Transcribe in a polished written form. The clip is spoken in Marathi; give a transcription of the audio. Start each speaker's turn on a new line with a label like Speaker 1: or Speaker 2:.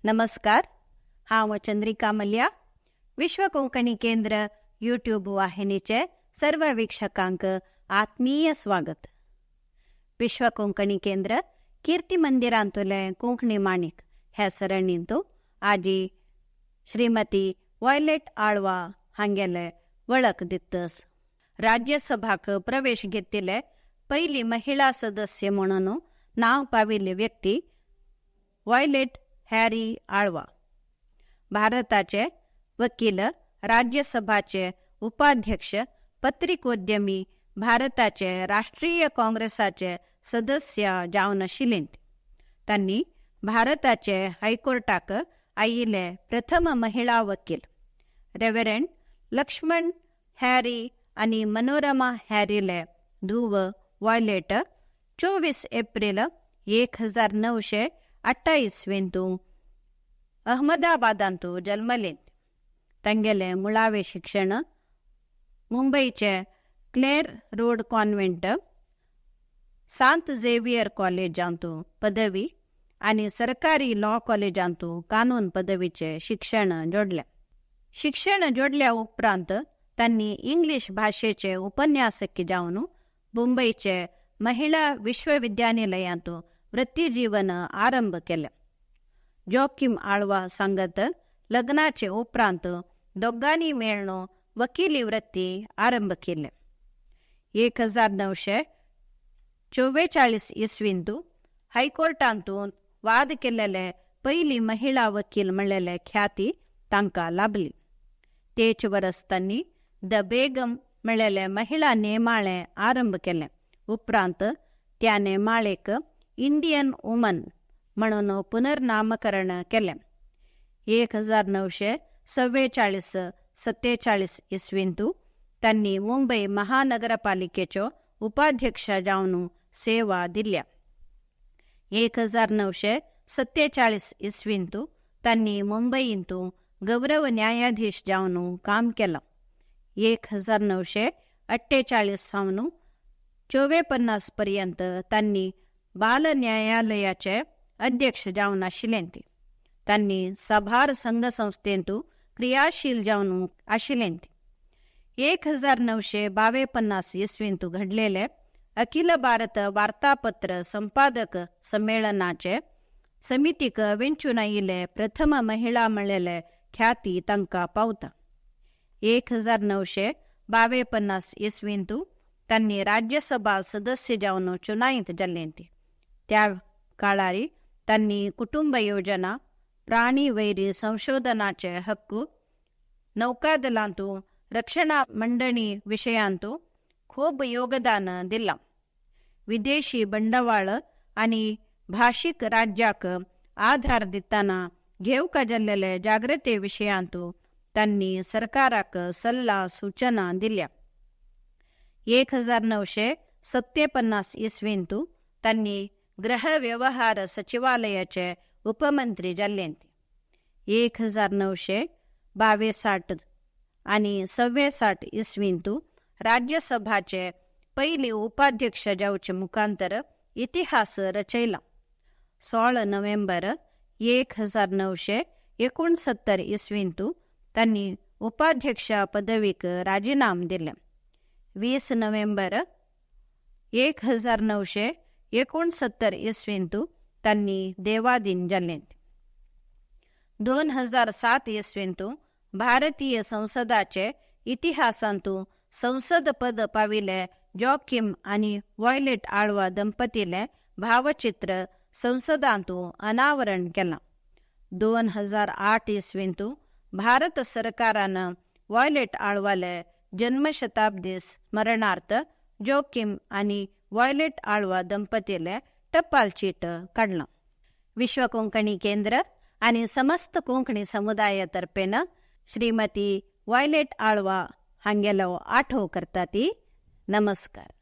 Speaker 1: नमस्कार. हांव चंद्रिका मल्ल्या. विश्व कोंकणी केंद्र यूट्यूब वाहिनीचे सर्व वीक्षकांक आत्मीय स्वागत. विश्व कोंकणी केंद्र कीर्ती मंदिरांतले कोंकणी माणिक ह्या सरणींतू आजी श्रीमती वॉयलेट आळवा हांगेले वळख दितस. राज्यसभाक प्रवेश घेतिल्ले पहिली महिला सदस्य म्हणून नाव पाविल्ली व्यक्ती वॉयलेट हॅरी आळवा. भारताचे वकील, राज्यसभाचे उपाध्यक्ष, पत्रिकोद्यमी, भारताचे राष्ट्रीय काँग्रेसाचे सदस्य जावन आशिल्लीं. तांणी भारताचे हायकोर्टाक आयिल्ले प्रथम महिला वकील. रेव्हरंड लक्ष्मण हॅरी आनी मनोरमा हॅरीले धुव वॉयलेट 24 एप्रिल 1928 अहमदाबादांतू जल्मलीं. तांगेले मुळावे शिक्षण मुंबईचे क्लेर रोड कॉन्व्हेंट, सांत झेवियर कॉलेजांतू पदवी आनी सरकारी लॉ कॉलेजांतू कानून पदवीचे शिक्षण जोडले. शिक्षण जोडल्या उपरांत तांणी इंग्लिश भाषेचे उपन्यासक जावन मुंबईचे महिला विश्वविद्यानिलयांतू वृत्तीजीवन आरंभ केले. जोकिम आळवा सांगत लग्नाचे उपरांत दोगांनी मेळून वकिली वृत्ती आरंभ केली. 1944 हायकोर्टांतून वाद केलेले पहिली महिला वकील म्हणलेले ख्याती तांकां लाभली. तेच वर्स तांणी द बेगम म्हणलेले महिला नेमाळे आरंभ केले. उपरांत त्या नेमाळेक इंडियन वुमन म्हणून पुनर्नामकरण केले. 1947 तांणी मुंबई महानगरपालिकेच्यो उपाध्यक्ष जावन सेवा दिल्या. 1947 तांणी मुंबईंतू गौरव न्यायाधीश जावन काम केलं. 1948 सावन 54 पर्यंत तांणी बाल न्यायालयाचे अध्यक्ष जावन आशिल्लीं. तांणी साभार संघ संस्थेंतू क्रियाशील जावन आशिल्लीं. 1952 घडलेले अखिल भारत वार्तापत्र संपादक संमेलनाचे समितीक वेंचून आयिल्ले प्रथम महिला म्हणलेले ख्याती तांकां पावता. 1952 तांणी राज्यसभा सदस्य जावन चुनायत जाल्लीं. त्या काळारी तांणी कुटुंब योजना, प्राणी वैरी संशोधनाचे हक्क, नौकादलांतू रक्षणा मंडणी विशयांतू खूब योगदान दिलां. विदेशी बंडवाळ आनी भाशीक राज्याक आधार दितना घेवका जाल्लेले जागृते विशयांतू तांणी सरकाराक सल्ला सूचना दिल्या. 1957 तांणी गृह व्यवहार सचिवालयाचे उपमंत्री जाल्लीं. 1962 आनी 1964 राज्यसभाचे पयली उपाध्यक्ष जावचे मुखांतर इतिहास रचयला. 16 नोव्हेंबर 1969 तांणी उपाध्यक्ष पदवीक राजीनाम दिले. 20 नोव्हेंबर 1969 तांणी देवादीन जाल्लीं. 2007 भारतीय संसदाचे इतिहासांतू संसद पद पाविले जोकिम आनी वॉयलेट आळवा दंपतीले भावचित्र संसदांतू अनावरण केलां. 2008 भारत सरकारान वॉयलेट आळवाले जन्मशताब्दी स्मरणार्थ जोकिम आनी वॉयलेट आळवा दंपतीले टपाल चीट काढलां. विश्व कोंकणी केंद्र आनी समस्त कोंकणी समुदाया तर्फेन श्रीमती वॉयलेट आळवा हांगेलो आठव करता ती. नमस्कार.